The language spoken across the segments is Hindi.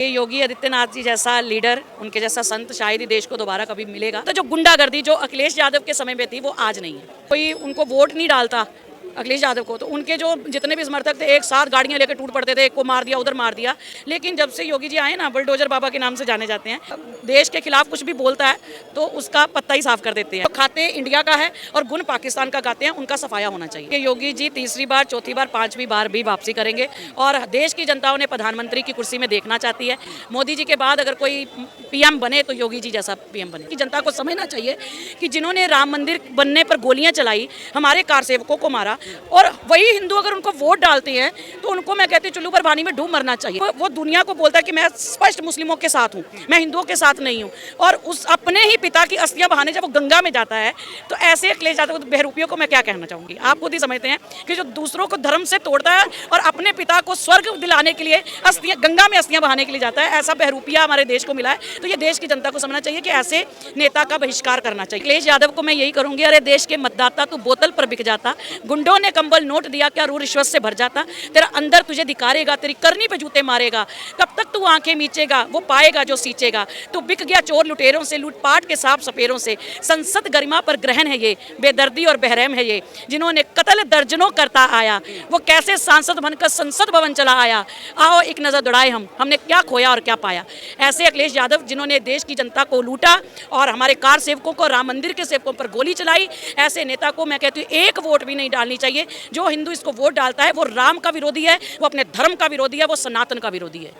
ये योगी आदित्यनाथ जी जैसा लीडर, उनके जैसा संत शायद ही देश को दोबारा कभी मिलेगा। तो जो गुंडागर्दी जो अखिलेश यादव के समय में थी वो आज नहीं है। कोई उनको वोट नहीं डालता अखिलेश यादव को, तो उनके जो जितने भी समर्थक थे एक साथ गाड़ियां लेकर टूट पड़ते थे, एक को मार दिया उधर मार दिया। लेकिन जब से योगी जी आए ना, बुलडोजर बाबा के नाम से जाने जाते हैं, देश के खिलाफ कुछ भी बोलता है तो उसका पत्ता ही साफ कर देते हैं। तो खाते इंडिया का है और गुण पाकिस्तान का गाते हैं, उनका सफाया होना चाहिए। योगी जी तीसरी बार, चौथी बार, पांचवी बार भी वापसी करेंगे और देश की जनता उन्हें प्रधानमंत्री की कुर्सी में देखना चाहती है। मोदी जी के बाद अगर कोई पीएम बने तो योगी जी जैसा पीएम बने। कि जनता को समझना चाहिए कि जिन्होंने राम मंदिर बनने पर गोलियां चलाई, हमारे कार सेवकों को मारा, और वही हिंदू अगर उनको वोट डालते हैं तो उनको मैं कहती हूँ चुल्लू पर पानी में डूब मरना चाहिए। वो दुनिया को बोलता है कि मैं स्पष्ट मुस्लिमों के साथ हूँ, मैं हिंदुओं के साथ नहीं हूँ, और उस अपने ही पिता की अस्थियां बहाने जब वो गंगा में जाता है तो ऐसे अखिलेश यादव बहरूपियों को मैं क्या कहना चाहूँगी। आप खुद ही समझते हैं कि जो दूसरों को धर्म से तोड़ता है और अपने पिता को स्वर्ग दिलाने के लिए अस्थियां गंगा में अस्थियां बहाने के लिए जाता है, ऐसा बहरूपिया हमारे देश को मिला है। तो ये देश की जनता को समझना चाहिए कि ऐसे नेता का बहिष्कार करना चाहिए। अखिलेश यादव को मैं यही करूँगी, अरे देश के मतदाता तू बोतल पर बिक जाता, गुंडों ने कंबल नोट दिया क्या रू रिश्वत से भर जाता, तेरा अंदर तुझे धिकारेगा, तेरी करनी पे जूते मारेगा, कब तक तू आंखें मीचेगा, वो पाएगा जो सींचेगा। तू बिक गया चोर लुटेरों से, लूटपाट के सांप सपेरों से। संसद गरिमा पर ग्रहण है ये, बेदर्दी और बहरहम है ये, जिन्होंने कत्ल दर्जनों करता आया, वो कैसे सांसद बनकर संसद भवन चला आया। आओ एक नजर दौड़ाए हमने क्या खोया और क्या पाया। ऐसे अखिलेश यादव जिन्होंने देश की जनता को लूटा और हमारे कार सेवकों को, राम मंदिर के सेवकों पर गोली चलाई, ऐसे नेता को मैं कहती हूँ एक वोट भी नहीं डालनी चाहिए। जो हिंदू इसको वोट डालता है वो राम का विरोधी है, वो अपने धर्म का विरोधी है, वो सनातन का विरोधी है।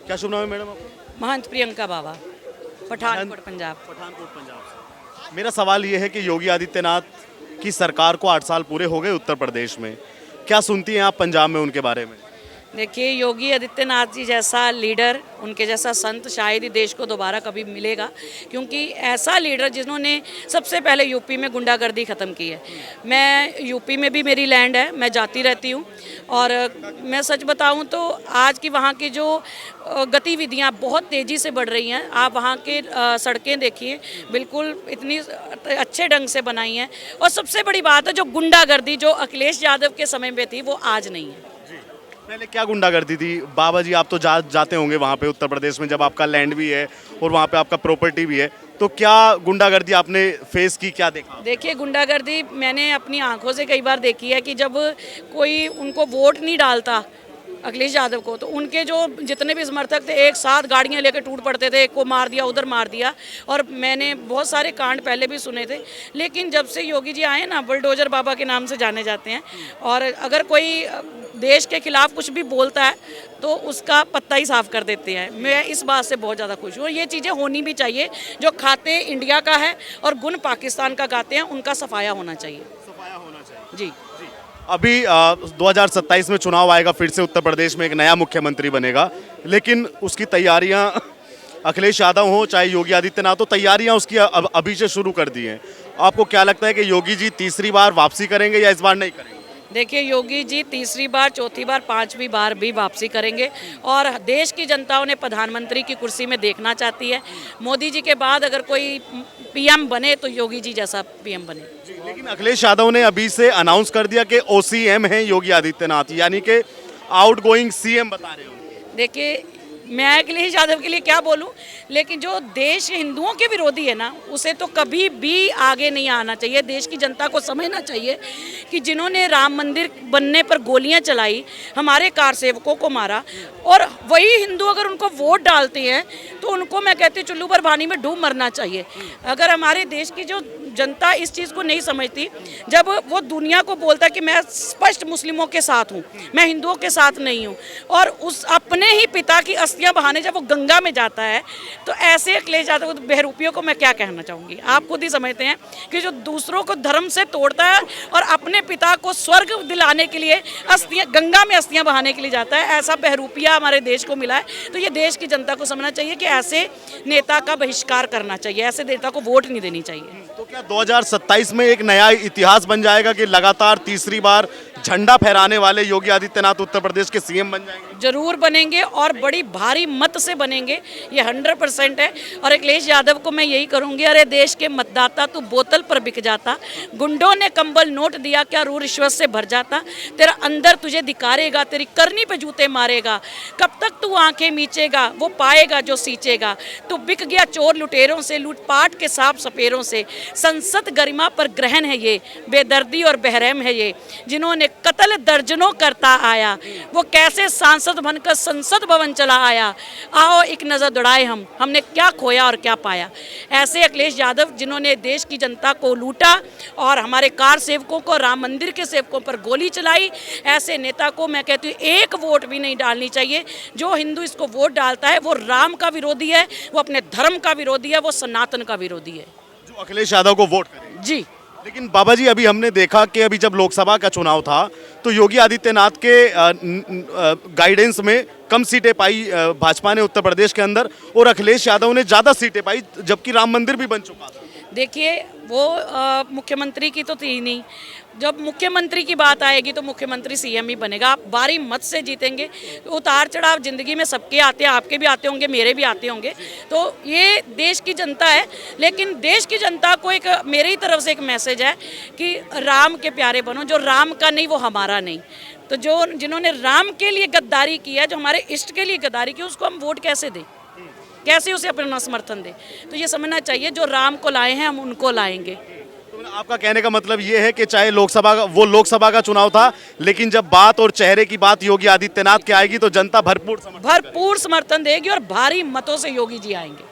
क्या शुभ नाम है मैडम? महंत प्रियंका बाबा, पठानकोट पंजाब। पठानकोट पंजाब से। मेरा सवाल ये है कि योगी आदित्यनाथ की सरकार को 8 साल पूरे हो गए उत्तर प्रदेश में, क्या सुनती हैं आप पंजाब में उनके बारे में? देखिए, योगी आदित्यनाथ जी जैसा लीडर, उनके जैसा संत शायद ही देश को दोबारा कभी मिलेगा, क्योंकि ऐसा लीडर जिन्होंने सबसे पहले यूपी में गुंडागर्दी ख़त्म की है। मैं यूपी में भी मेरी लैंड है, मैं जाती रहती हूँ, और मैं सच बताऊँ तो आज की वहाँ की जो गतिविधियाँ बहुत तेज़ी से बढ़ रही हैं। आप वहाँ के सड़कें देखिए, बिल्कुल इतनी अच्छे ढंग से बनाई हैं। और सबसे बड़ी बात है, जो गुंडागर्दी जो अखिलेश यादव के समय में थी वो आज नहीं है। पहले क्या गुंडागर्दी थी? बाबा जी आप तो जाते होंगे वहाँ पे उत्तर प्रदेश में, जब आपका लैंड भी है और वहाँ पे आपका प्रॉपर्टी भी है, तो क्या गुंडागर्दी आपने फेस की, क्या देखा? देखिए, गुंडागर्दी मैंने अपनी आंखों से कई बार देखी है कि जब कोई उनको वोट नहीं डालता अखिलेश यादव को, तो उनके जो जितने भी समर्थक थे एक साथ गाड़ियां लेकर टूट पड़ते थे, एक को मार दिया उधर मार दिया। और मैंने बहुत सारे कांड पहले भी सुने थे, लेकिन जब से योगी जी आए ना, बुलडोजर बाबा के नाम से जाने जाते हैं, और अगर कोई देश के खिलाफ कुछ भी बोलता है तो उसका पत्ता ही साफ कर देते हैं। मैं इस बात से बहुत ज़्यादा खुश हूँ, और ये चीज़ें होनी भी चाहिए। जो खाते इंडिया का है और गुण पाकिस्तान का गाते हैं, उनका सफाया होना चाहिए। सफाया होना चाहिए जी। अभी 2027 में चुनाव आएगा, फिर से उत्तर प्रदेश में एक नया मुख्यमंत्री बनेगा, लेकिन उसकी तैयारियां अखिलेश यादव हो चाहे योगी आदित्यनाथ हो, तैयारियां उसकी अभी से शुरू कर दी हैं। आपको क्या लगता है कि योगी जी तीसरी बार वापसी करेंगे या इस बार नहीं करेंगे? देखिए, योगी जी तीसरी बार, चौथी बार, पांचवी बार भी वापसी करेंगे और देश की जनता उन्हें प्रधानमंत्री की कुर्सी में देखना चाहती है। मोदी जी के बाद अगर कोई पीएम बने तो योगी जी जैसा पीएम बने। लेकिन अखिलेश यादव ने अभी से अनाउंस कर दिया कि ओसीएम हैं योगी आदित्यनाथ, यानी कि आउटगोइंग सीएम बता रहे हो। देखिए, मैं अखिलेश यादव के लिए क्या बोलूं, लेकिन जो देश हिंदुओं के विरोधी है ना, उसे तो कभी भी आगे नहीं आना चाहिए। देश की जनता को समझना चाहिए कि जिन्होंने राम मंदिर बनने पर गोलियां चलाई, हमारे कार सेवकों को मारा, और वही हिंदू अगर उनको वोट डालते हैं तो उनको मैं कहती हूँ चुल्लू पर पानी में डूब मरना चाहिए। अगर हमारे देश की जो जनता इस चीज़ को नहीं समझती, जब वो दुनिया को बोलता है कि मैं स्पष्ट मुस्लिमों के साथ हूँ, मैं हिंदुओं के साथ नहीं हूँ, और उस अपने ही पिता की अस्थियां बहाने जब वो गंगा में जाता है, तो ऐसे अखिलेश यादव बहरूपियों को मैं क्या कहना चाहूँगी। आप खुद ही समझते हैं कि जो दूसरों को धर्म से तोड़ता है और अपने पिता को स्वर्ग दिलाने के लिए अस्थियां गंगा में अस्थियां बहाने के लिए जाता है, ऐसा बहरूपिया हमारे देश को मिला है। तो ये देश की जनता को समझना चाहिए कि ऐसे नेता का बहिष्कार करना चाहिए, ऐसे नेता को वोट नहीं देनी चाहिए। तो क्या 2027 में एक नया इतिहास बन जाएगा कि लगातार तीसरी बार झंडा फहराने वाले योगी आदित्यनाथ उत्तर प्रदेश के सीएम बन जाएंगे? जरूर बनेंगे और बड़ी भारी मत से बनेंगे, ये 100% है। और अखिलेश यादव को मैं यही करूंगी, अरे देश के मतदाता तू बोतल पर बिक जाता, गुंडों ने कंबल नोट दिया क्या रू रिश्वत से भर जाता, तेरा अंदर तुझे धिकारेगा, तेरी करनी पे जूते मारेगा, कब तक तू आंखें मीचेगा, वो पाएगा जो सींचेगा, तू बिक गया चोर लुटेरों से, लूटपाट के सांप सपेरों से, संसद गरिमा पर ग्रहण है ये, बेदर्दी और बहरहम है ये, जिन्होंने कत्ल दर्जनों करता आया, वो कैसे सांसद बनकर संसद भवन चला आया, आओ एक नज़र दौड़ाए हमने क्या खोया और क्या पाया। ऐसे अखिलेश यादव जिन्होंने देश की जनता को लूटा और हमारे कार सेवकों को, राम मंदिर के सेवकों पर गोली चलाई, ऐसे नेता को मैं कहती हूँ एक वोट भी नहीं डालनी चाहिए। जो हिंदू इसको वोट डालता है वो राम का विरोधी है, वो अपने धर्म का विरोधी है, वो सनातन का विरोधी है। जो अखिलेश यादव को वोट करें जी। लेकिन बाबा जी अभी हमने देखा कि अभी जब लोकसभा का चुनाव था तो योगी आदित्यनाथ के गाइडेंस में कम सीटें पाई भाजपा ने उत्तर प्रदेश के अंदर, और अखिलेश यादव ने ज़्यादा सीटें पाई, जबकि राम मंदिर भी बन चुका था। देखिए वो मुख्यमंत्री की तो थी नहीं, जब मुख्यमंत्री की बात आएगी तो मुख्यमंत्री सीएम ही बनेगा। आप भारी मत से जीतेंगे। उतार चढ़ाव ज़िंदगी में सबके आते हैं, आपके भी आते होंगे, मेरे भी आते होंगे, तो ये देश की जनता है। लेकिन देश की जनता को एक मेरी तरफ से एक मैसेज है कि राम के प्यारे बनो, जो राम का नहीं वो हमारा नहीं। तो जो जिन्होंने राम के लिए गद्दारी की है, जो हमारे इष्ट के लिए गद्दारी की, उसको हम वोट कैसे दें, कैसे उसे अपना समर्थन दें। तो ये समझना चाहिए जो राम को लाए हैं हम उनको लाएंगे। तो आपका कहने का मतलब ये है कि चाहे लोकसभा का चुनाव था, लेकिन जब बात और चेहरे की बात योगी आदित्यनाथ की आएगी तो जनता भरपूर समर्थन देगी और भारी मतों से योगी जी आएंगे।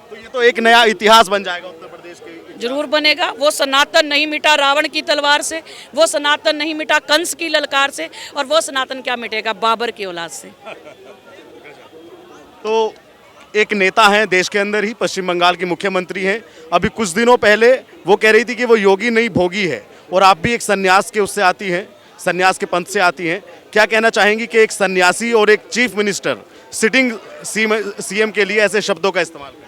तो ये तो एक नया इतिहास बन जाएगा उत्तर प्रदेश के। जरूर बनेगा। वो सनातन नहीं मिटा रावण की तलवार से, वो सनातन नहीं मिटा कंस की ललकार से, और वो सनातन क्या मिटेगा बाबर की औलाद से। तो एक नेता हैं देश के अंदर ही, पश्चिम बंगाल की मुख्यमंत्री हैं, अभी कुछ दिनों पहले वो कह रही थी कि वो योगी नहीं भोगी है, और आप भी एक सन्यास के उससे आती हैं, सन्यास के पंथ से आती हैं। क्या कहना चाहेंगी कि एक सन्यासी और एक चीफ मिनिस्टर सिटिंग सीएम के लिए ऐसे शब्दों का इस्तेमाल करें?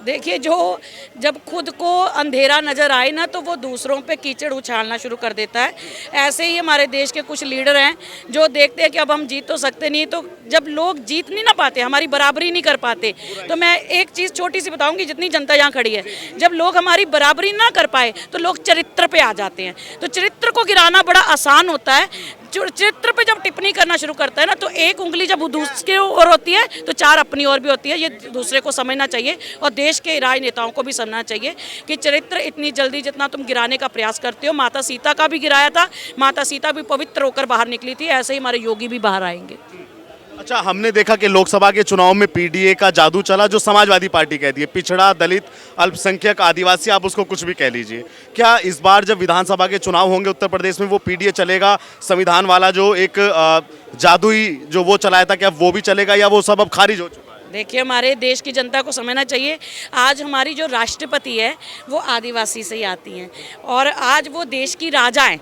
देखिए, जो जब खुद को अंधेरा नज़र आए ना तो वो दूसरों पे कीचड़ उछालना शुरू कर देता है। ऐसे ही हमारे देश के कुछ लीडर हैं जो देखते हैं कि अब हम जीत तो सकते नहीं, तो जब लोग जीत नहीं ना पाते, हमारी बराबरी नहीं कर पाते, तो मैं एक चीज़ छोटी सी बताऊंगी, जितनी जनता यहाँ खड़ी है, जब लोग हमारी बराबरी ना कर पाए तो लोग चरित्र पे आ जाते हैं। तो चरित्र को गिराना बड़ा आसान होता है। चरित्र पे जब टिप्पणी करना शुरू करता है ना, तो एक उंगली जब दूसरे ओर होती है तो चार अपनी ओर भी होती है। ये दूसरे को समझना चाहिए और देश के राजनेताओं को भी समझना चाहिए कि चरित्र इतनी जल्दी जितना तुम गिराने का प्रयास करते हो, माता सीता का भी गिराया था, माता सीता भी पवित्र होकर बाहर निकली थी, ऐसे ही हमारे योगी भी बाहर आएंगे। अच्छा, हमने देखा कि लोकसभा के चुनाव में पीडीए का जादू चला, जो समाजवादी पार्टी कहती है, पिछड़ा, दलित, अल्पसंख्यक, आदिवासी, आप उसको कुछ भी कह लीजिए। क्या इस बार जब विधानसभा के चुनाव होंगे उत्तर प्रदेश में वो पीडीए चलेगा, संविधान वाला जो एक जादुई जो वो चलाया था, क्या वो भी चलेगा या वो सब अब खारिज हो चुका है? देखिए, हमारे देश की जनता को समझना चाहिए, आज हमारी जो राष्ट्रपति है वो आदिवासी से ही आती हैं, और आज वो देश की राजा हैं,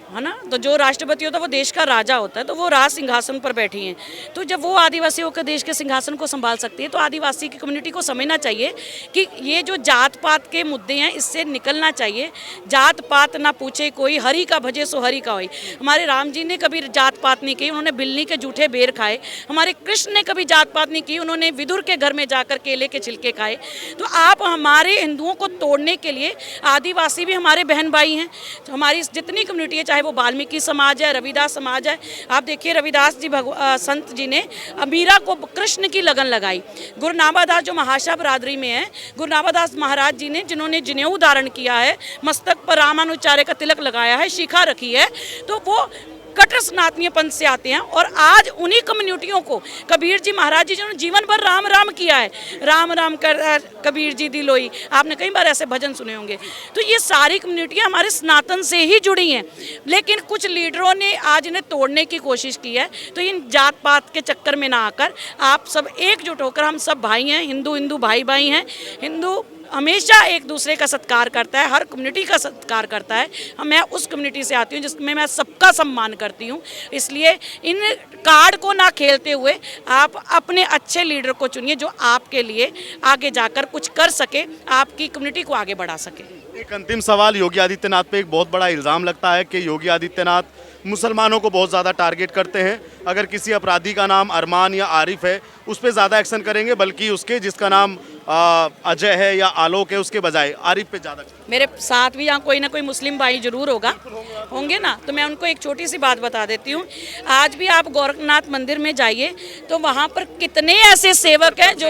है ना। तो जो राष्ट्रपति होता है वो देश का राजा होता है, तो वो राज सिंहासन पर बैठी हैं। तो जब वो आदिवासी होकर देश के सिंहासन को संभाल सकती है, तो आदिवासी की कम्युनिटी को समझना चाहिए कि ये जो जात पात के मुद्दे हैं इससे निकलना चाहिए। जात पात ना पूछे कोई, हरि का भजे सो हरि का होई। हमारे राम जी ने कभी जात पात नहीं की, उन्होंने बिल्ली के जूठे बेर खाए। हमारे कृष्ण ने कभी जात पात नहीं की, उन्होंने विदुर के घर में जाकर केले के छिलके खाए। तो आप हमारे हिंदुओं को तोड़ने के लिए, आदिवासी भी हमारे बहन भाई हैं, हमारी जितनी कम्युनिटी है, चाहे वो वाल्मीकि समाज है, रविदास समाज है। आप देखिए, रविदास जी संत जी ने मीरा को कृष्ण की लगन लगाई। गुरु नाभादास जो महाशा बरादरी में है, गुरु नाभादास महाराज जी ने, जिन्होंने जनेऊ धारण किया है, मस्तक पर रामानुचार्य का तिलक लगाया है, शिखा रखी है, तो वो कट्टर सनातनीय पंथ से आते हैं। और आज उन्हीं कम्युनिटियों को कबीर जी महाराज जी जिन्होंने जीवन भर राम राम किया है, राम राम कर कबीर जी दिलोई, आपने कई बार ऐसे भजन सुने होंगे। तो ये सारी कम्युनिटियाँ हमारे सनातन से ही जुड़ी हैं, लेकिन कुछ लीडरों ने आज इन्हें तोड़ने की कोशिश की है। तो इन जात पात के चक्कर में ना आकर आप सब एकजुट होकर, हम सब भाई हैं, हिंदू भाई भाई हैं। हिंदू हमेशा एक दूसरे का सत्कार करता है, हर कम्युनिटी का सत्कार करता है। मैं उस कम्युनिटी से आती हूँ जिसमें मैं सबका सम्मान करती हूँ। इसलिए इन कार्ड को ना खेलते हुए आप अपने अच्छे लीडर को चुनिए जो आपके लिए आगे जाकर कुछ कर सके, आपकी कम्युनिटी को आगे बढ़ा सके। एक अंतिम सवाल, योगी आदित्यनाथ पे एक बहुत बड़ा इल्ज़ाम लगता है कि योगी आदित्यनाथ मुसलमानों को बहुत ज़्यादा टारगेट करते हैं। अगर किसी अपराधी का नाम अरमान या आरिफ है उस पर ज़्यादा एक्शन करेंगे, बल्कि उसके जिसका नाम अजय है या आलोक है उसके बजाय आरिफ पे ज़्यादा। मेरे साथ भी यहाँ कोई ना कोई मुस्लिम भाई जरूर होंगे ना, तो मैं उनको एक छोटी सी बात बता देती हूँ। आज भी आप गोरखनाथ मंदिर में जाइए तो वहाँ पर कितने ऐसे सेवक हैं जो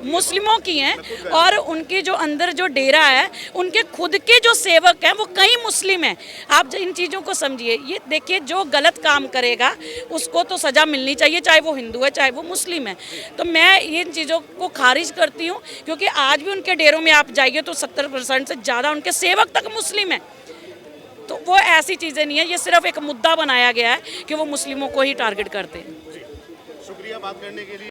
मुस्लिमों की हैं, और उनके जो अंदर जो डेरा है उनके खुद के जो सेवक हैं वो कई मुस्लिम हैं। आप इन चीज़ों को समझिए। ये देखिए, जो गलत काम करेगा उसको तो सज़ा मिलनी चाहिए, चाहे वो हिंदू है चाहे वो मुस्लिम है। तो मैं इन चीज़ों को खारिज करती हूँ, क्योंकि आज भी उनके डेरों में आप जाइए तो 70% से ज़्यादा उनके सेवक तक मुस्लिम हैं। तो वो ऐसी चीज़ें नहीं है, ये सिर्फ एक मुद्दा बनाया गया है कि वो मुस्लिमों को ही टारगेट करते हैं। शुक्रिया बात करने के लिए।